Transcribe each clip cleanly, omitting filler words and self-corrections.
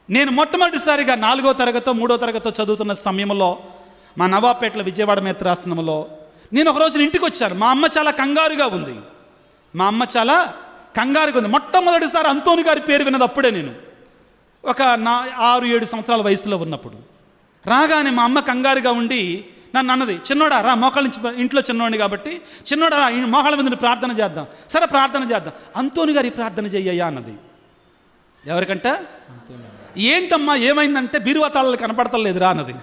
నేను మొట్టమొదటిసారిగా 4వ తరగతో 3వ తరగతో చదువుతున్న సమయంలో మా నవాపేటలో విజయవాడ మేత్రాసనంలో నేను ఒక రోజున ఇంటికి వచ్చాను. మా అమ్మ చాలా కంగారుగా ఉంది. మొట్టమొదటిసారి అంతోని గారి పేరు విన్నది అప్పుడే. నేను ఒక 6-7 సంవత్సరాల వయసులో ఉన్నప్పుడు రాగానే మా అమ్మ కంగారుగా ఉండి నన్ను అన్నది, చిన్నోడా రా, మోకాళ్ళ నుంచి, ఇంట్లో చిన్నోడిని కాబట్టి, చిన్నోడా రా, మోకాళ్ళ మీద ప్రార్థన చేద్దాం. సరే ప్రార్థన చేద్దాం, అంతోని గారి ప్రార్థన చెయ్యయ్యా అన్నది. ఎవరికంట? ఏంటమ్మా ఏమైందంటే బీరువాతాళ్ళు కనపడతలేదురా అన్నది.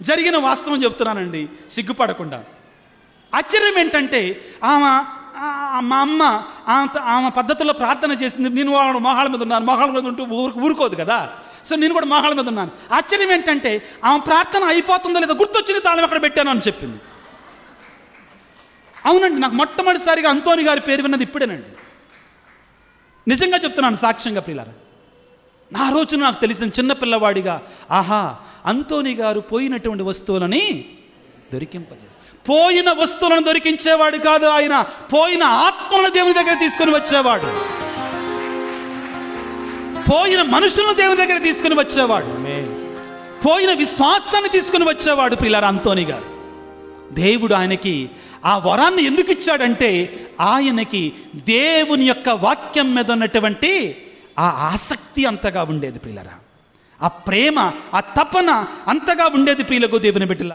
జరిగిన వాస్తవం చెప్తున్నానండి, సిగ్గుపడకుండా. ఆశ్చర్యం ఏంటంటే మా అమ్మ ఆమె పద్ధతిలో ప్రార్థన చేసింది. నేను మోహాల మీద ఉన్నాను, మోహాల మీద ఉంటూ ఊరుకోదు కదా, సో నేను కూడా మోహాల మీద ఉన్నాను. ఆశ్చర్యం ఏంటంటే ఆమె ప్రార్థన అయిపోతుందో లేదా గుర్తొచ్చింది, తాళం అక్కడ పెట్టాను అని చెప్పింది. అవునండి, నాకు మొట్టమొదటిసారిగా అంతోని గారి పేరు విన్నది ఇప్పుడేనండి. నిజంగా చెప్తున్నాను, సాక్ష్యంగా ప్రియులారా. నా రోజున నాకు తెలిసిన చిన్నపిల్లవాడిగా, ఆహా, అంతోని గారు పోయినటువంటి వస్తువులని దొరికింపజేస్తారు. పోయిన వస్తువులను దొరికించేవాడు కాదు ఆయన, పోయిన ఆత్మలను దేవుని దగ్గర తీసుకొని వచ్చేవాడు, పోయిన మనుషులను దేవుని దగ్గర తీసుకుని వచ్చేవాడు, పోయిన విశ్వాసాన్ని తీసుకుని వచ్చేవాడు ప్రియులారా అంతోని గారు. దేవుడు ఆయనకి ఆ వరాన్ని ఎందుకు ఇచ్చాడంటే ఆయనకి దేవుని యొక్క వాక్యం మీద ఉన్నటువంటి ఆ ఆసక్తి అంతగా ఉండేది ప్రియులారా, ఆ ప్రేమ, ఆ తపన అంతగా ఉండేది ప్రియులకు దేవుని బిడ్డలారా.